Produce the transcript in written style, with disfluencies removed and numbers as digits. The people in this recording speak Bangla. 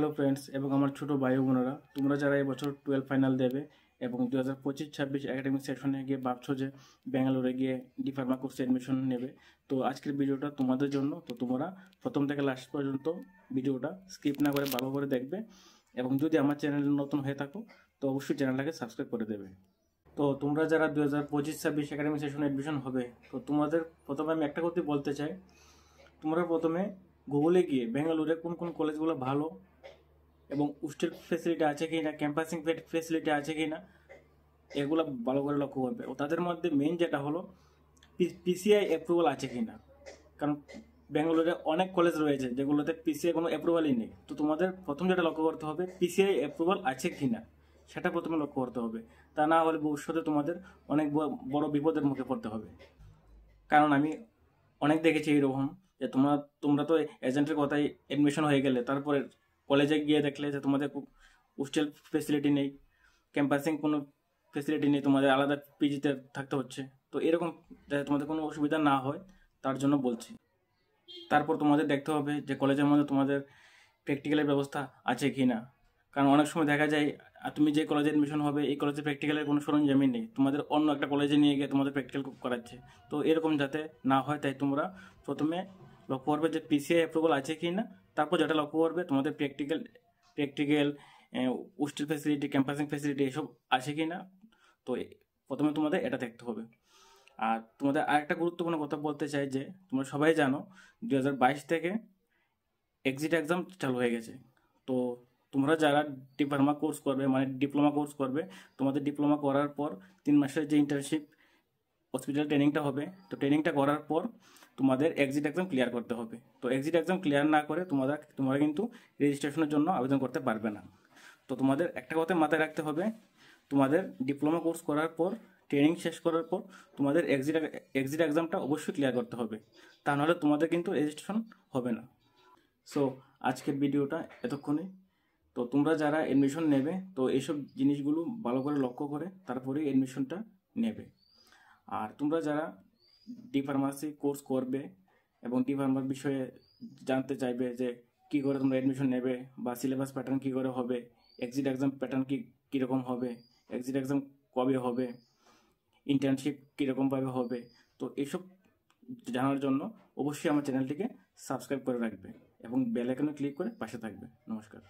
হ্যালো ফ্রেন্ডস এবং আমার ছোট ভাই বোনেরা, তোমরা যারা এবছর 12 ফাইনাল দেবে এবং 2025-26 একাডেমিক সেশনে গিয়ে ভাবছো যে ব্যাঙ্গালোরে গিয়ে ডি ফার্মা কোর্সে অ্যাডমিশন নেবে, তো আজকের ভিডিওটা তোমাদের জন্য। তো তোমরা প্রথম থেকে লাস্ট পর্যন্ত ভিডিওটা স্কিপ না করে ভালো করে দেখবে এবং যদি আমার চ্যানেল নতুন হয়ে থাকো তো অবশ্যই চ্যানেলটাকে সাবস্ক্রাইব করে দেবে। তো তোমরা যারা 2025-26 একাডেমিক সেশনে অ্যাডমিশন হবে, তো তোমাদের প্রথমে আমি একটা কথা বলতে চাই। তোমরা প্রথমে গুগলে গিয়ে ব্যাঙ্গালোরে কোন কোন কলেজগুলো ভালো এবং হোস্টেল ফেসিলিটি আছে কি না, ক্যাম্পাসিং ফেসিলিটি আছে কি না, এগুলো ভালো করে লক্ষ্য করবে। ও তাদের মধ্যে মেইন যেটা হলো পিসিআই অ্যাপ্রুভাল আছে কি না, কারণ ব্যাঙ্গালোরে অনেক কলেজ রয়েছে যেগুলোতে পিসিআই কোনো অ্যাপ্রুভালই নেই। তো তোমাদের প্রথম যেটা লক্ষ্য করতে হবে পিসিআই অ্যাপ্রুভাল আছে কি না, সেটা প্রথমে লক্ষ্য করতে হবে। তা না হলে ভবিষ্যতে তোমাদের অনেক বড় বিপদের মুখে পড়তে হবে। কারণ আমি অনেক দেখেছি এইরকম যে তোমরা তো এজেন্টের কথাই অ্যাডমিশন হয়ে গেলে, তারপরে কলেজে গিয়ে দেখলে যে তোমাদের হোস্টেল ফেসিলিটি নেই, ক্যাম্পাসিং কোনো ফেসিলিটি নেই, তোমাদের আলাদা পিজিতে থাকতে হচ্ছে। তো এরকম যাতে তোমাদের কোনো অসুবিধা না হয় তার জন্য বলছি। তারপর তোমাদের দেখতে হবে যে কলেজের মধ্যে তোমাদের প্র্যাকটিক্যালের ব্যবস্থা আছে কি না, কারণ অনেক সময় দেখা যায় তুমি যে কলেজে অ্যাডমিশন হবে এই কলেজে প্র্যাকটিক্যালের কোনো সরঞ্জামই নেই, তোমাদের অন্য একটা কলেজে নিয়ে গিয়ে তোমাদের প্র্যাকটিক্যাল করাচ্ছে। তো এরকম যাতে না হয় তাই তোমরা প্রথমে লক্ষ্য করবে যে পিসিআই অ্যাপ্রুভাল আছে কি না, তারপর যেটা লক্ষ্য করবে তোমাদের practical hostel facility, campusing facility এসব আছে কি না। তো প্রথমে তোমাদের এটা দেখতে হবে। আর তোমাদের আরেকটা গুরুত্বপূর্ণ কথা বলতে চাই যে তোমরা সবাই জানো 2022 থেকে এক্সিট এক্সাম চালু হয়ে গেছে। তো তোমরা যারা ডিপ্লোমা কোর্স করবে, মানে ডিপ্লোমা কোর্স করবে, তোমাদের ডিপ্লোমা করার পর 3 মাসের যে ইন্টার্নশিপ হসপিটাল ট্রেনিংটা হবে, তো ট্রেনিংটা করার পর তোমাদের এক্সিট এক্সাম ক্লিয়ার করতে হবে। তো এক্সিট এক্সাম ক্লিয়ার না করে তোমরা কিন্তু রেজিস্ট্রেশনের জন্য আবেদন করতে পারবে না। তো তোমাদের একটা কথা মাথায় রাখতে হবে, তোমাদের ডিপ্লোমা কোর্স করার পর, ট্রেনিং শেষ করার পর তোমাদের এক্সিট এক্সামটা অবশ্যই ক্লিয়ার করতে হবে, তা নাহলে তোমাদের কিন্তু রেজিস্ট্রেশন হবে না। সো আজকের ভিডিওটা এতক্ষণে। তো তোমরা যারা অ্যাডমিশন নেবে তো এইসব জিনিসগুলো ভালো করে লক্ষ্য করে তারপরেই অ্যাডমিশনটা নেবে। আর তোমরা যারা ডি ফার্মাসি কোর্স করবে এবং ডি ফার্মার বিষয়ে জানতে চাইবে যে কী করে তোমরা অ্যাডমিশন নেবে বা সিলেবাস প্যাটার্ন কী করে হবে, এক্সিট এক্সাম প্যাটার্ন কীরকম হবে, এক্সিট এক্সাম কবে হবে, ইন্টার্নশিপ কীরকমভাবে হবে, তো এইসব জানার জন্য অবশ্যই আমার চ্যানেলটিকে সাবস্ক্রাইব করে রাখবে এবং বেল আইকনে ক্লিক করে পাশে থাকবে। নমস্কার।